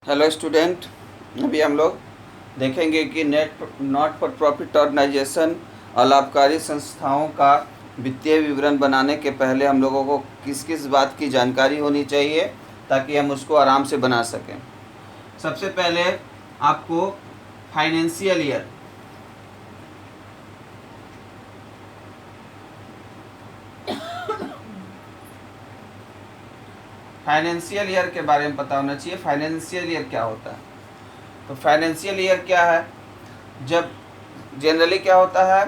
Hello student, अभी हम लोग देखेंगे कि नॉट फॉर प्रॉफिट ऑर्गेनाइजेशन और लाभकारी संस्थाओं का वित्तीय विवरण बनाने के पहले हम लोगों को किस किस बात की जानकारी होनी चाहिए ताकि हम उसको आराम से बना सकें। सबसे पहले आपको फाइनेंशियल ईयर के बारे में पता होना चाहिए। फाइनेंशियल ईयर क्या होता है? तो फाइनेंशियल ईयर क्या है? जब जनरली क्या होता है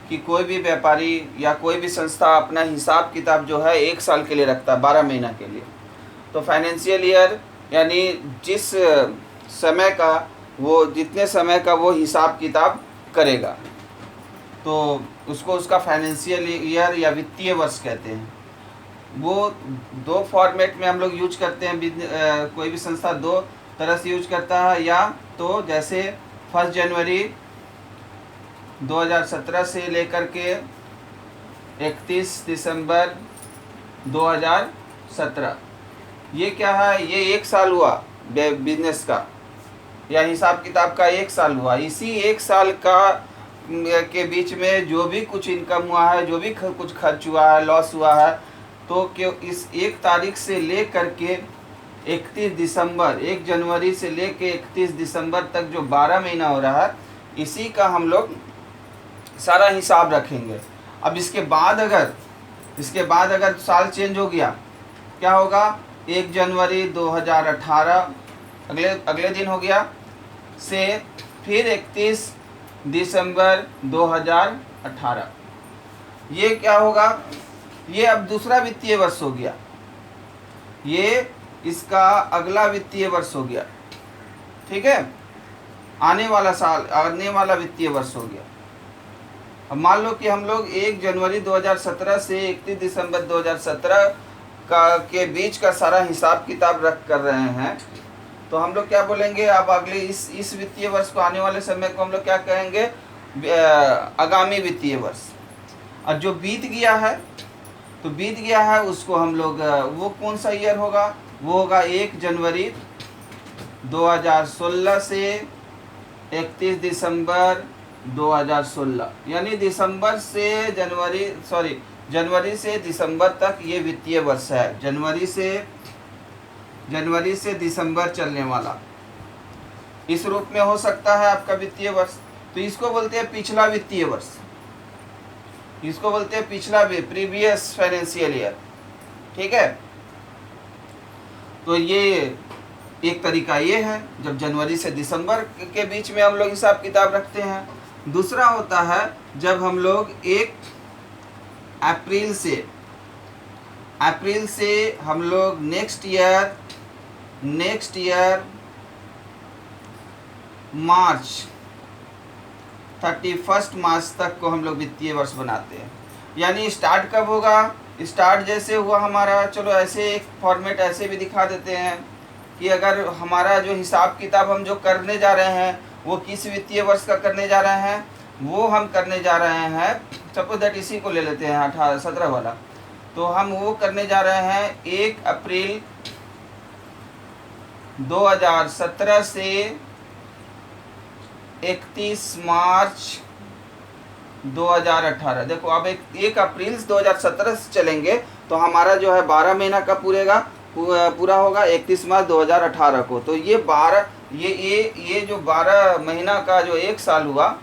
कि कोई भी व्यापारी या कोई भी संस्था अपना हिसाब किताब जो है 1 साल के लिए रखता है, 12 महीना के लिए। तो फाइनेंशियल ईयर यानी जिस समय का जितने समय का वो हिसाब किताब करेगा तो उसको उसका फाइनेंशियल ईयर या वित्तीय वर्ष कहते हैं। वो दो फॉर्मेट में हम लोग यूज करते हैं। कोई भी संस्था दो तरह से यूज करता है, या तो जैसे 1 जनवरी 2017 से लेकर के 31 दिसंबर 2017, ये क्या है? ये 1 साल हुआ बिजनेस का या हिसाब किताब का 1 साल हुआ। इसी 1 साल का के बीच में जो भी कुछ इनकम हुआ है, जो भी कुछ खर्च हुआ है, लॉस हुआ है, तो कि इस 1 तारीख से ले करके 31 दिसंबर, 1 जनवरी से लेके 31 दिसंबर तक जो 12 महीना हो रहा है, इसी का हम लोग सारा हिसाब रखेंगे। अब इसके बाद अगर साल चेंज हो गया, क्या होगा? 1 जनवरी 2018 अगले दिन हो गया से फिर 31 दिसंबर 2018, ये क्या होगा? ये अब दूसरा वित्तीय वर्ष हो गया, ये इसका अगला वित्तीय वर्ष हो गया। ठीक है, आने वाला वित्तीय वर्ष हो गया। अब मान लो कि हम लोग 1 जनवरी 2017 से 31 दिसंबर 2017 के बीच का सारा हिसाब किताब रख कर रहे हैं, तो हम लोग क्या बोलेंगे? अब अगले इस वित्तीय वर्ष को, आने वाले समय को हम लोग क्या कहेंगे? आगामी वित्तीय वर्ष। और जो बीत गया है उसको हम लोग, वो कौन सा ईयर होगा? वो होगा 1 जनवरी 2016 से 31 दिसंबर 2016, यानी जनवरी से दिसंबर तक ये वित्तीय वर्ष है। जनवरी से दिसंबर चलने वाला इस रूप में हो सकता है आपका वित्तीय वर्ष। तो इसको बोलते हैं पिछला वित्तीय वर्ष, इसको बोलते हैं प्रीवियस फाइनेंशियल ईयर। ठीक है, तो ये एक तरीका ये है जब जनवरी से दिसंबर के बीच में हम लोग हिसाब किताब रखते हैं। दूसरा होता है जब हम लोग 1 अप्रैल से हम लोग नेक्स्ट ईयर मार्च 31 मार्च तक को हम लोग वित्तीय वर्ष बनाते हैं। यानी स्टार्ट कब होगा? स्टार्ट जैसे हुआ हमारा, चलो ऐसे एक फॉर्मेट ऐसे भी दिखा देते हैं कि अगर हमारा जो हिसाब किताब हम जो करने जा रहे हैं वो किस वित्तीय वर्ष का करने जा रहे हैं, वो हम करने जा रहे हैं, सपोज दैट इसी को ले लेते हैं 17 वाला, तो हम वो करने जा रहे हैं 1 अप्रैल 2017 से 31 मार्च 2018। देखो, अब 1 अप्रैल 2017 से चलेंगे तो हमारा जो है 12 महीना का पूरा होगा 31 मार्च 2018 को। तो ये जो 12 महीना का जो 1 साल हुआ,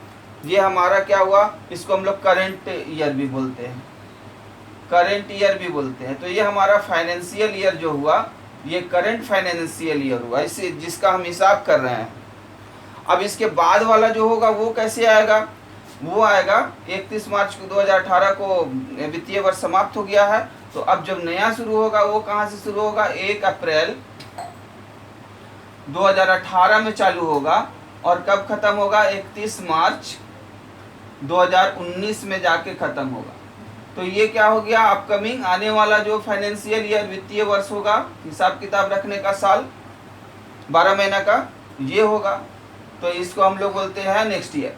ये हमारा क्या हुआ? इसको हम लोग करेंट ईयर भी बोलते हैं। तो ये हमारा फाइनेंशियल ईयर जो हुआ, ये करंट फाइनेंशियल ईयर हुआ, इसे जिसका हम हिसाब कर रहे हैं। अब इसके बाद वाला जो होगा वो कैसे आएगा? वो आएगा 31 मार्च 2018 को वित्तीय वर्ष समाप्त हो गया है, तो अब जब नया शुरू होगा वो कहाँ से शुरू होगा? 1 अप्रैल 2018 में चालू होगा और कब खत्म होगा? 31 मार्च 2019 में जाके खत्म होगा। तो ये क्या हो गया? अपकमिंग आने वाला जो फाइनेंशियल ईयर वित्तीय वर्ष होगा, हिसाब किताब रखने का साल 12 महीना का, ये होगा। तो इसको हम लोग बोलते हैं नेक्स्ट ईयर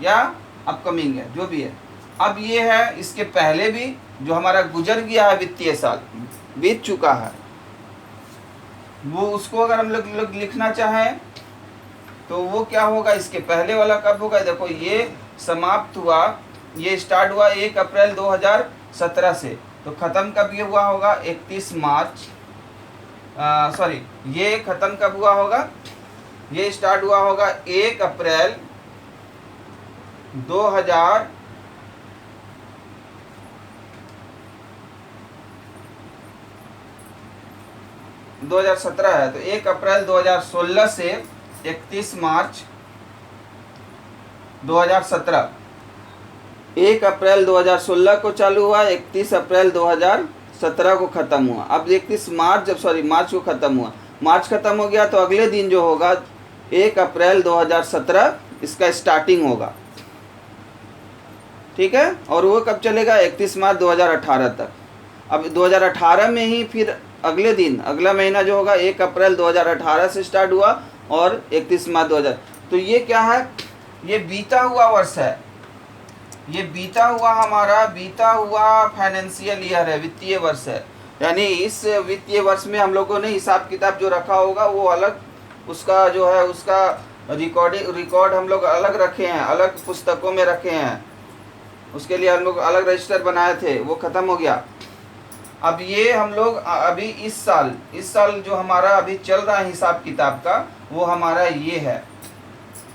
या अपकमिंग है, जो भी है। अब ये है, इसके पहले भी जो हमारा गुजर गया है वित्तीय साल, बीत चुका है, वो उसको अगर हम लोग लिखना चाहें तो वो क्या होगा, इसके पहले वाला कब होगा, देखो ये समाप्त हुआ, ये स्टार्ट हुआ 1 अप्रैल 2017 से, तो ख़त्म कब ये हुआ होगा 31 मार्च, सॉरी ये ख़त्म कब हुआ होगा, ये स्टार्ट हुआ होगा 1 अप्रैल 2017 है, तो 1 अप्रैल 2016 से 31 मार्च 2017, 1 अप्रैल 2016 को चालू हुआ, 31 अप्रैल 2017 को ख़त्म हुआ। अब 31 मार्च मार्च को ख़त्म हुआ, मार्च ख़त्म हो गया तो अगले दिन जो होगा 1 अप्रैल 2017 इसका स्टार्टिंग होगा, ठीक है, और वो कब चलेगा 31 मार्च 2018 तक। अब 2018 में ही फिर अगले दिन अगला महीना जो होगा 1 अप्रैल 2018 से स्टार्ट हुआ और 31 मार्च 2000, तो ये क्या है, ये बीता हुआ वर्ष है, ये बीता हुआ फाइनेंशियल ईयर है, वित्तीय वर्ष है। यानी इस वित्तीय वर्ष में हम लोगों ने हिसाब किताब जो रखा होगा वो अलग, उसका जो है उसका रिकॉर्ड हम लोग अलग रखे हैं, अलग पुस्तकों में रखे हैं, उसके लिए हम लोग अलग रजिस्टर बनाए थे, वो ख़त्म हो गया। अब ये हम लोग अभी इस साल जो हमारा अभी चल रहा है हिसाब किताब का, वो हमारा ये है,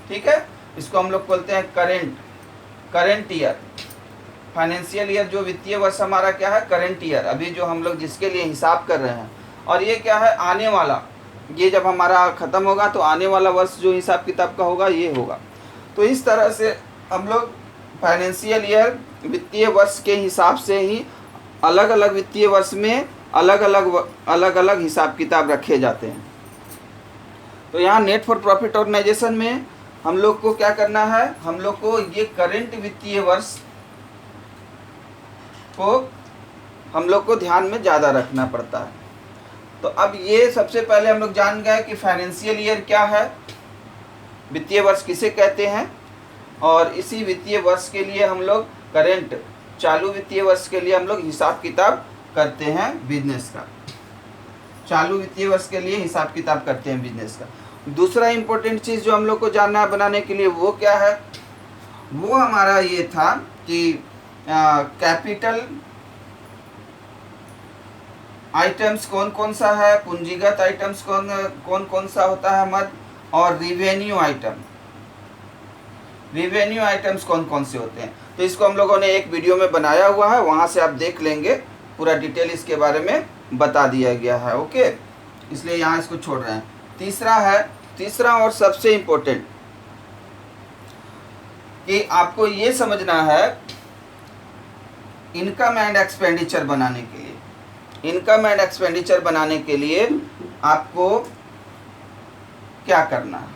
ठीक है, इसको हम लोग बोलते हैं करेंट ईयर, फाइनेंशियल ईयर, जो वित्तीय वर्ष हमारा क्या है करेंट ईयर, अभी जो हम लोग जिसके लिए हिसाब कर रहे हैं। और ये क्या है आने वाला, ये जब हमारा ख़त्म होगा तो आने वाला वर्ष जो हिसाब किताब का होगा ये होगा। तो इस तरह से हम लोग फाइनेंशियल ईयर वित्तीय वर्ष के हिसाब से ही अलग अलग वित्तीय वर्ष में अलग अलग हिसाब किताब रखे जाते हैं। तो यहाँ नेट फॉर प्रॉफिट ऑर्गेनाइजेशन में हम लोग को क्या करना है, हम लोग को ये करेंट वित्तीय वर्ष को हम लोग को ध्यान में ज़्यादा रखना पड़ता है। तो अब ये सबसे पहले हम लोग जान गए कि फाइनेंशियल ईयर क्या है, वित्तीय वर्ष किसे कहते हैं, और इसी वित्तीय वर्ष के लिए हम लोग करेंट चालू वित्तीय वर्ष के लिए हम लोग हिसाब किताब करते हैं बिजनेस का, चालू वित्तीय वर्ष के लिए हिसाब किताब करते हैं बिजनेस का। दूसरा इम्पोर्टेंट चीज़ जो हम लोग को जानना है बनाने के लिए वो क्या है, वो हमारा ये था कि कैपिटल आइटम्स कौन कौन सा है, पूंजीगत आइटम्स कौन कौन सा होता है हमारा, और रिवेन्यू आइटम्स कौन कौन से होते हैं। तो इसको हम लोगों ने एक वीडियो में बनाया हुआ है, वहाँ से आप देख लेंगे, पूरा डिटेल इसके बारे में बता दिया गया है, ओके, इसलिए यहाँ इसको छोड़ रहे हैं। तीसरा और सबसे इम्पोर्टेंट कि आपको ये समझना है इनकम एंड एक्सपेंडिचर बनाने के लिए आपको क्या करना है,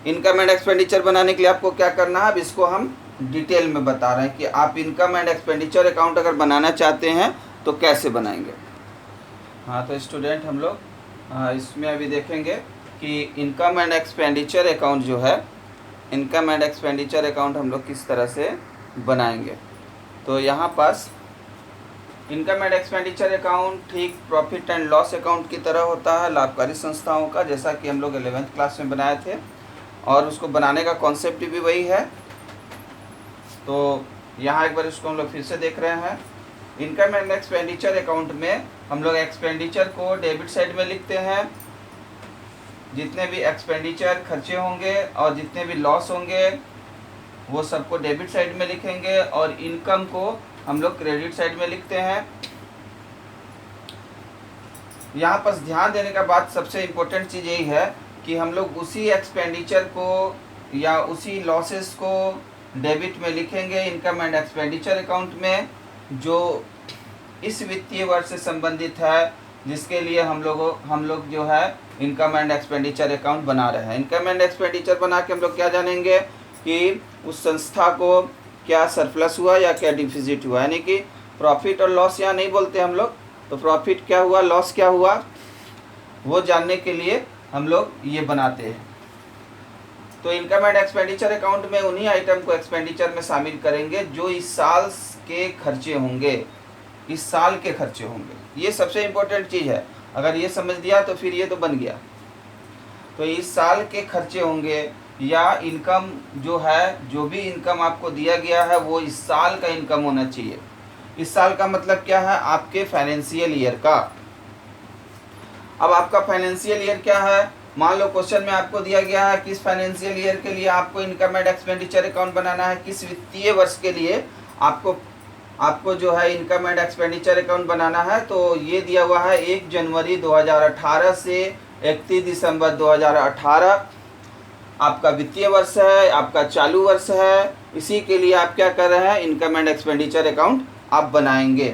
इनकम एंड एक्सपेंडिचर बनाने के लिए आपको क्या करना है, अब इसको हम डिटेल में बता रहे हैं कि आप इनकम एंड एक्सपेंडिचर अकाउंट अगर बनाना चाहते हैं तो कैसे बनाएंगे। हाँ, तो स्टूडेंट हम लोग इसमें अभी देखेंगे कि इनकम एंड एक्सपेंडिचर अकाउंट जो है, इनकम एंड एक्सपेंडिचर अकाउंट हम लोग किस तरह से बनाएंगे। तो यहाँ पास इनकम एंड एक्सपेंडिचर अकाउंट ठीक प्रॉफिट एंड लॉस अकाउंट की तरह होता है लाभकारी संस्थाओं का, जैसा कि हम लोग 11th क्लास में बनाए थे, और उसको बनाने का कॉन्सेप्ट भी वही है। तो यहाँ एक बार इसको हम लोग फिर से देख रहे हैं। इनकम एंड एक्सपेंडिचर अकाउंट में हम लोग एक्सपेंडिचर को डेबिट साइड में लिखते हैं, जितने भी एक्सपेंडिचर खर्चे होंगे और जितने भी लॉस होंगे वो सबको डेबिट साइड में लिखेंगे, और इनकम को हम लोग क्रेडिट साइड में लिखते हैं। यहाँ पर ध्यान देने का बात, सबसे इम्पोर्टेंट चीज़ यही है कि हम लोग उसी एक्सपेंडिचर को या उसी लॉसेस को डेबिट में लिखेंगे इनकम एंड एक्सपेंडिचर अकाउंट में, जो इस वित्तीय वर्ष से संबंधित है, जिसके लिए हम लोग जो है इनकम एंड एक्सपेंडिचर अकाउंट बना रहे हैं। इनकम एंड एक्सपेंडिचर बना के हम लोग क्या जानेंगे कि उस संस्था को क्या सरप्लस हुआ या क्या डिफिजिट हुआ, यानी कि प्रॉफिट और लॉस यहाँ नहीं बोलते हम लोग, तो प्रॉफिट क्या हुआ, लॉस क्या हुआ, वो जानने के लिए हम लोग ये बनाते हैं। तो इनकम एंड एक्सपेंडिचर अकाउंट में उन्हीं आइटम को एक्सपेंडिचर में शामिल करेंगे जो इस साल के खर्चे होंगे, ये सबसे इम्पोर्टेंट चीज़ है। अगर ये समझ लिया तो फिर ये तो बन गया। तो इस साल के खर्चे होंगे या इनकम जो है, जो भी इनकम आपको दिया गया है वो इस साल का इनकम होना चाहिए। इस साल का मतलब क्या है, आपके फाइनेंशियल ईयर का। अब आपका फाइनेंशियल ईयर क्या है, मान लो क्वेश्चन में आपको दिया गया है किस फाइनेंशियल ईयर के लिए आपको इनकम एंड एक्सपेंडिचर अकाउंट बनाना है, किस वित्तीय वर्ष के लिए आपको जो है इनकम एंड एक्सपेंडिचर अकाउंट बनाना है। तो ये दिया हुआ है 1 जनवरी 2018 से 31 दिसंबर 2018 आपका वित्तीय वर्ष है, आपका चालू वर्ष है। इसी के लिए आप क्या कर रहे हैं, इनकम एंड एक्सपेंडिचर अकाउंट आप बनाएंगे।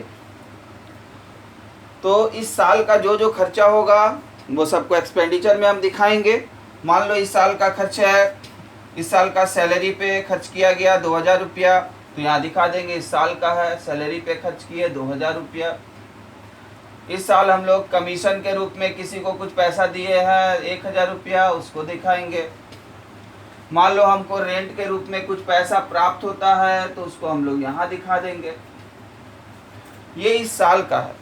तो इस साल का जो जो खर्चा होगा वो सबको एक्सपेंडिचर में हम दिखाएंगे। मान लो इस साल का खर्चा है, इस साल का सैलरी पे खर्च किया गया 2000 रुपया, तो यहाँ दिखा देंगे इस साल का है, सैलरी पे खर्च किए 2000 रुपया। इस साल हम लोग कमीशन के रूप में किसी को कुछ पैसा दिए हैं 1000 रुपया, उसको दिखाएंगे। मान लो हमको रेंट के रूप में कुछ पैसा प्राप्त होता है तो उसको हम लोग यहाँ दिखा देंगे। ये इस साल का है।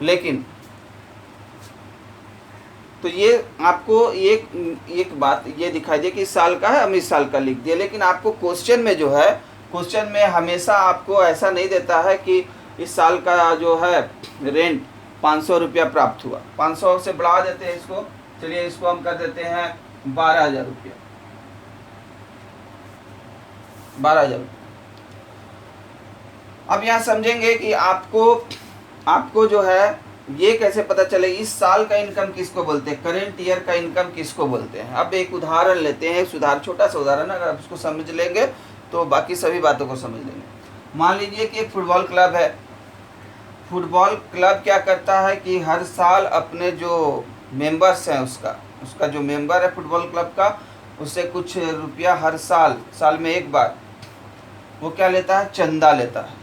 लेकिन तो ये आपको एक बात ये दिखाई दे कि इस साल का है, हम इस साल का लिख दिए। लेकिन आपको क्वेश्चन में जो है, क्वेश्चन में हमेशा आपको ऐसा नहीं देता है कि इस साल का जो है रेंट 500 रुपया प्राप्त हुआ। 500 से बढ़ा देते हैं इसको, चलिए इसको हम कर देते हैं 12,000 रुपया, 12,000। अब यहाँ समझेंगे कि आपको जो है ये कैसे पता चले इस साल का इनकम किसको बोलते हैं, करेंट ईयर का इनकम किसको बोलते हैं। अब एक उदाहरण लेते हैं, छोटा सा उदाहरण, अगर आप उसको समझ लेंगे तो बाकी सभी बातों को समझ लेंगे। मान लीजिए कि एक फुटबॉल क्लब है। फुटबॉल क्लब क्या करता है कि हर साल अपने जो मेंबर्स हैं उसका जो मेंबर है फुटबॉल क्लब का, उससे कुछ रुपया हर साल में एक बार वो क्या लेता है, चंदा लेता है।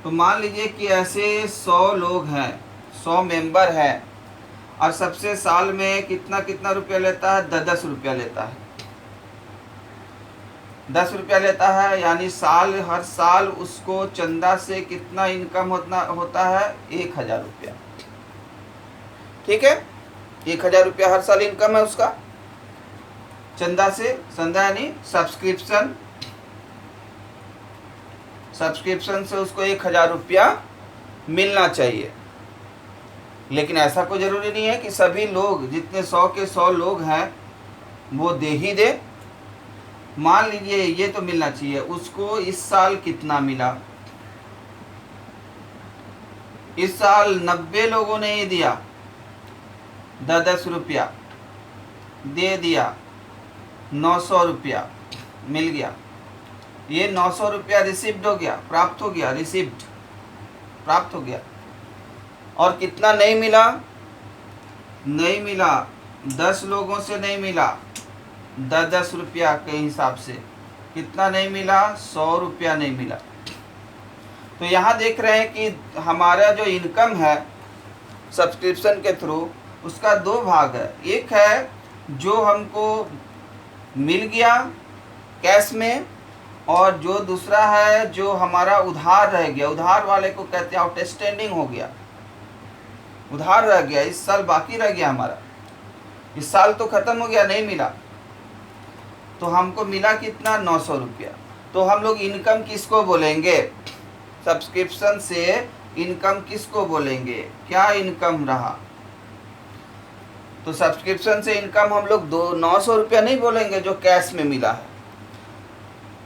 तो मान लीजिए कि ऐसे 100 लोग हैं, 100 मेंबर हैं, और सबसे साल में कितना रुपया लेता है, 10 रुपया लेता है, 10 रुपया लेता है। यानी हर साल उसको चंदा से कितना इनकम होता है, 1000 रुपया। ठीक है, 1000 रुपया हर साल इनकम है उसका चंदा से। चंदा यानी सब्सक्रिप्शन से उसको 1000 रुपया मिलना चाहिए। लेकिन ऐसा कोई ज़रूरी नहीं है कि सभी लोग, जितने 100 के 100 लोग हैं वो दे ही दे। मान लीजिए ये तो मिलना चाहिए उसको। इस साल कितना मिला, इस साल 90 लोगों ने ये दिया, 10 रुपया दे दिया, 900 रुपया मिल गया। ये 900 रुपया रिसिप्ट हो गया, प्राप्त हो गया, रिसिप्ट प्राप्त हो गया। और कितना नहीं मिला, नहीं मिला, 10 लोगों से नहीं मिला, 10 रुपया के हिसाब से कितना नहीं मिला, 100 रुपया नहीं मिला। तो यहाँ देख रहे हैं कि हमारा जो इनकम है सब्सक्रिप्शन के थ्रू, उसका 2 भाग है। एक है जो हमको मिल गया कैश में, और जो दूसरा है जो हमारा उधार रह गया। उधार वाले को कहते हैं आउटस्टैंडिंग हो गया, उधार रह गया, इस साल बाकी रह गया हमारा, इस साल तो खत्म हो गया, नहीं मिला। तो हमको मिला कितना, 900 रुपया। तो हम लोग इनकम किसको बोलेंगे, सब्सक्रिप्शन से इनकम किसको बोलेंगे, क्या इनकम रहा। तो सब्सक्रिप्शन से इनकम हम लोग 900 रुपया नहीं बोलेंगे जो कैश में मिला है।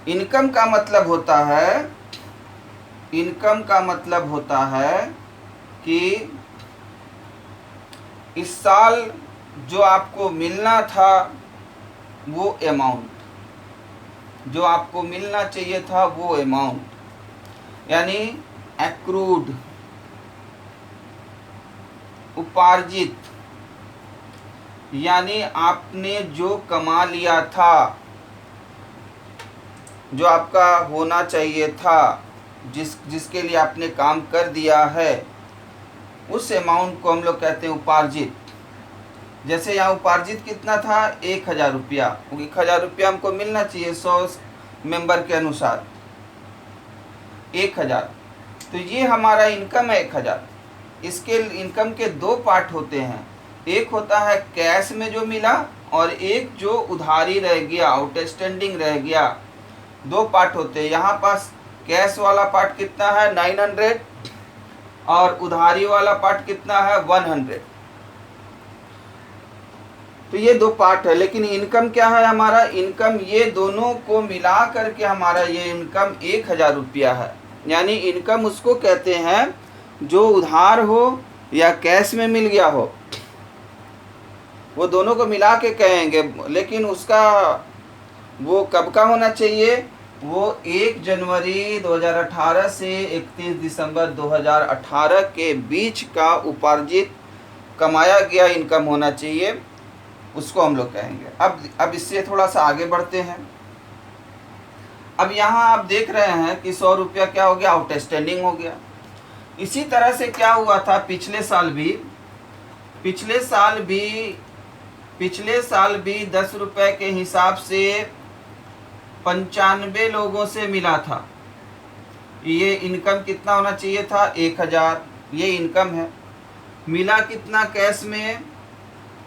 इनकम का मतलब होता है, इनकम का मतलब होता है कि इस साल जो आपको मिलना था वो अमाउंट, जो आपको मिलना चाहिए था वो अमाउंट, यानी एक्रूड, उपार्जित, यानी आपने जो कमा लिया था, जो आपका होना चाहिए था, जिसके लिए आपने काम कर दिया है, उस अमाउंट को हम लोग कहते हैं उपार्जित। जैसे यहाँ उपार्जित कितना था, 1000 रुपया। 1000 रुपया हमको मिलना चाहिए 100 मेंबर के अनुसार, 1000। तो ये हमारा इनकम है 1000। इसके इनकम के दो पार्ट होते हैं, एक होता है कैश में जो मिला और एक जो उधारी रह गया, आउटस्टैंडिंग रह गया। दो पार्ट होते हैं। यहाँ पास कैश वाला पार्ट कितना है 900 और उधारी वाला पार्ट कितना है 100। तो ये दो पार्ट है। लेकिन इनकम क्या है हमारा, इनकम ये दोनों को मिला करके हमारा ये इनकम 1000 रुपया है। यानी इनकम उसको कहते हैं जो उधार हो या कैश में मिल गया हो, वो दोनों को मिला के कहेंगे। लेकिन उसका वो कब का होना चाहिए, वो 1 जनवरी 2018 से 31 दिसंबर 2018 के बीच का उपार्जित कमाया गया इनकम होना चाहिए, उसको हम लोग कहेंगे। अब इससे थोड़ा सा आगे बढ़ते हैं। अब यहाँ आप देख रहे हैं कि 100 रुपया क्या हो गया, आउटस्टैंडिंग हो गया। इसी तरह से क्या हुआ था पिछले साल भी 10 रुपए के हिसाब से 95 लोगों से मिला था। ये इनकम कितना होना चाहिए था 1000, ये इनकम है। मिला कितना कैश में,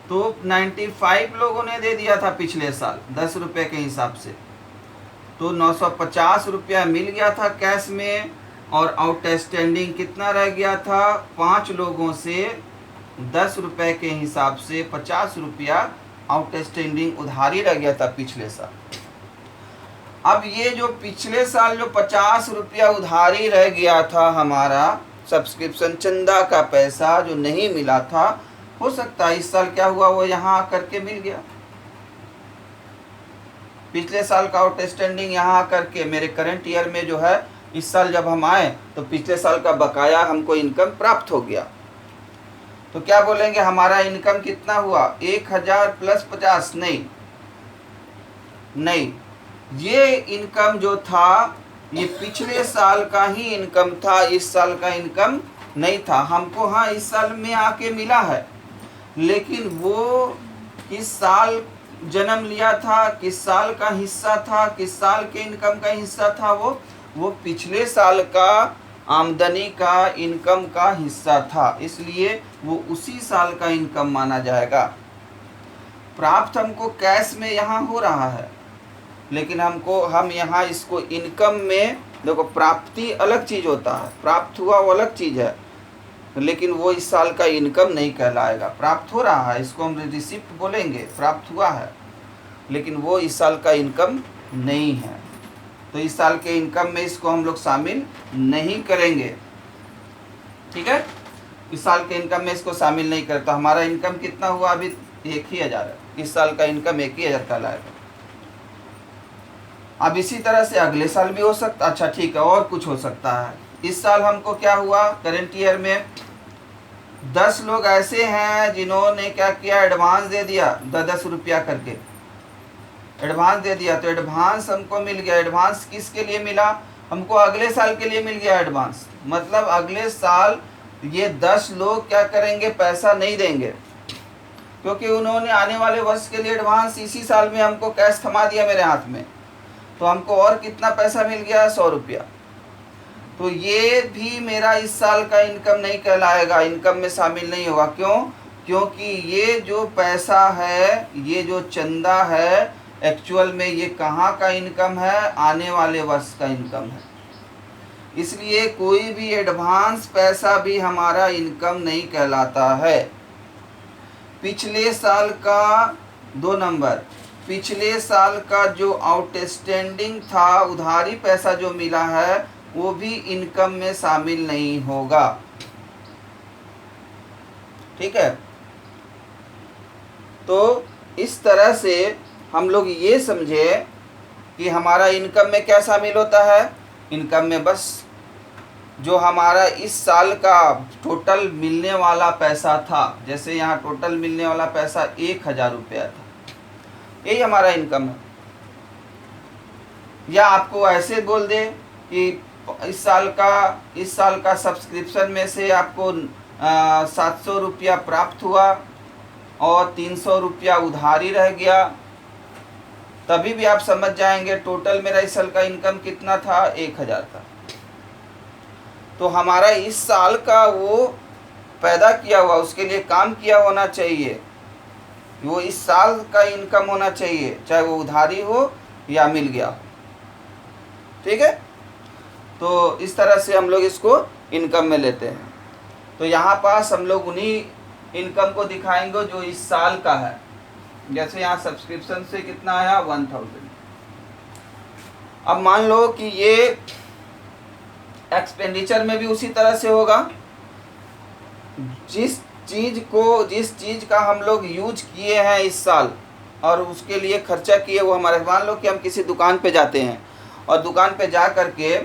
तो 95 लोगों ने दे दिया था पिछले साल 10 रुपए के हिसाब से, तो 950 रुपया मिल गया था कैश में। और आउटस्टैंडिंग कितना रह गया था, 5 लोगों से 10 रुपए के हिसाब से 50 रुपया आउटस्टैंडिंग उधारी रह गया था पिछले साल। अब ये जो पिछले साल जो 50 रुपया उधारी रह गया था हमारा सब्सक्रिप्शन चंदा का पैसा जो नहीं मिला था, हो सकता है इस साल क्या हुआ वो यहाँ आकर के मिल गया। पिछले साल का आउटस्टैंडिंग यहाँ आकर के मेरे करंट ईयर में जो है, इस साल जब हम आए तो पिछले साल का बकाया हमको इनकम प्राप्त हो गया। तो क्या बोलेंगे, हमारा इनकम कितना हुआ 1000 प्लस 50? नहीं, ये इनकम जो था ये पिछले साल का ही इनकम था, इस साल का इनकम नहीं था। हमको हाँ इस साल में आके मिला है, लेकिन वो किस साल जन्म लिया था, किस साल का हिस्सा था, किस साल के इनकम का हिस्सा था, वो पिछले साल का आमदनी का इनकम का हिस्सा था, इसलिए वो उसी साल का इनकम माना जाएगा। प्राप्त हमको कैश में यहाँ हो रहा है, लेकिन हम यहाँ इसको इनकम में, देखो प्राप्ति अलग चीज़ होता है, प्राप्त हुआ वो अलग चीज़ है, लेकिन वो इस साल का इनकम नहीं कहलाएगा। प्राप्त हो रहा है, इसको हम रिसिप्ट बोलेंगे, प्राप्त हुआ है, लेकिन वो इस साल का इनकम नहीं है। तो इस साल के इनकम में इसको हम लोग शामिल नहीं करेंगे, ठीक है। इस साल के इनकम में इसको शामिल नहीं करता। तो हमारा इनकम कितना हुआ अभी 1000 है, इस साल का इनकम 1000 कहलाएगा। अब इसी तरह से अगले साल भी हो सकता, अच्छा ठीक है, और कुछ हो सकता है। इस साल हमको क्या हुआ, करंट ईयर में 10 लोग ऐसे हैं जिन्होंने क्या किया, एडवांस दे दिया 10 रुपया करके एडवांस दे दिया। तो एडवांस हमको मिल गया। एडवांस किसके लिए मिला, हमको अगले साल के लिए मिल गया एडवांस। मतलब अगले साल ये 10 लोग क्या करेंगे, पैसा नहीं देंगे, क्योंकि उन्होंने आने वाले वर्ष के लिए एडवांस इसी साल में हमको कैश थमा दिया मेरे हाथ में। तो हमको और कितना पैसा मिल गया, 100 रुपया। तो ये भी मेरा इस साल का इनकम नहीं कहलाएगा, इनकम में शामिल नहीं होगा। क्यों, क्योंकि ये जो पैसा है, ये जो चंदा है, एक्चुअल में ये कहाँ का इनकम है, आने वाले वर्ष का इनकम है। इसलिए कोई भी एडवांस पैसा भी हमारा इनकम नहीं कहलाता है। पिछले साल का 2 नंबर, पिछले साल का जो आउटस्टैंडिंग था, उधारी पैसा जो मिला है, वो भी इनकम में शामिल नहीं होगा, ठीक है। तो इस तरह से हम लोग ये समझे कि हमारा इनकम में क्या शामिल होता है, इनकम में बस जो हमारा इस साल का टोटल मिलने वाला पैसा था, जैसे यहाँ टोटल मिलने वाला पैसा 1000 रुपया था, यही हमारा इनकम है। या आपको ऐसे बोल दे कि इस साल का सब्सक्रिप्शन में से आपको 700 रुपया प्राप्त हुआ और 300 रुपया उधारी रह गया, तभी भी आप समझ जाएंगे टोटल मेरा इस साल का इनकम कितना था, 1000 था। तो हमारा इस साल का वो पैदा किया हुआ, उसके लिए काम किया होना चाहिए, वो इस साल का इनकम होना चाहिए, चाहे वो उधारी हो या मिल गया हो। ठीक है, तो इस तरह से हम लोग इसको इनकम में लेते हैं। तो यहाँ पास हम लोग उन्हीं इनकम को दिखाएंगे जो इस साल का है। जैसे यहाँ सब्सक्रिप्शन से कितना आया 1000। अब मान लो कि ये एक्सपेंडिचर में भी उसी तरह से होगा। जिस चीज़ का हम लोग यूज किए हैं इस साल और उसके लिए खर्चा किए वो हमारे, मान लो कि हम किसी दुकान पे जाते हैं और दुकान पे जा कर के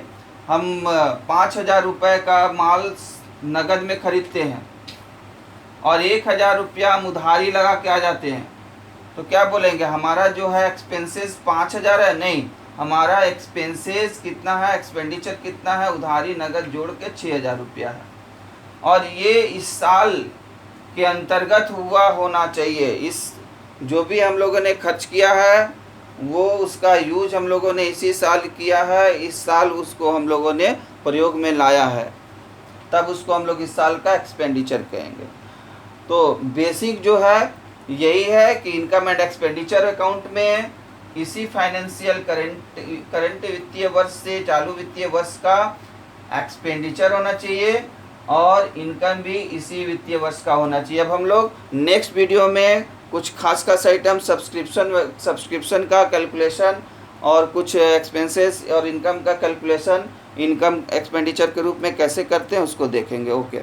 हम 5000 रुपये का माल नगद में खरीदते हैं और 1000 रुपया हम उधारी लगा के आ जाते हैं, तो क्या बोलेंगे, हमारा जो है एक्सपेंसेस 5000 है? नहीं, हमारा एक्सपेंसेस कितना है, एक्सपेंडिचर कितना है, उधारी नगद जोड़ के 6000 रुपया है। और ये इस साल के अंतर्गत हुआ होना चाहिए। इस जो भी हम लोगों ने खर्च किया है वो उसका यूज हम लोगों ने इसी साल किया है, इस साल उसको हम लोगों ने प्रयोग में लाया है, तब उसको हम लोग इस साल का एक्सपेंडिचर कहेंगे। तो बेसिक जो है यही है कि इनकम एंड एक्सपेंडिचर अकाउंट में इसी फाइनेंशियल करंट वित्तीय वर्ष से चालू वित्तीय वर्ष का एक्सपेंडिचर होना चाहिए और इनकम भी इसी वित्तीय वर्ष का होना चाहिए। अब हम लोग नेक्स्ट वीडियो में कुछ खास आइटम सब्सक्रिप्शन का कैलकुलेशन और कुछ एक्सपेंसेस और इनकम का कैलकुलेशन इनकम एक्सपेंडिचर के रूप में कैसे करते हैं उसको देखेंगे। ओके।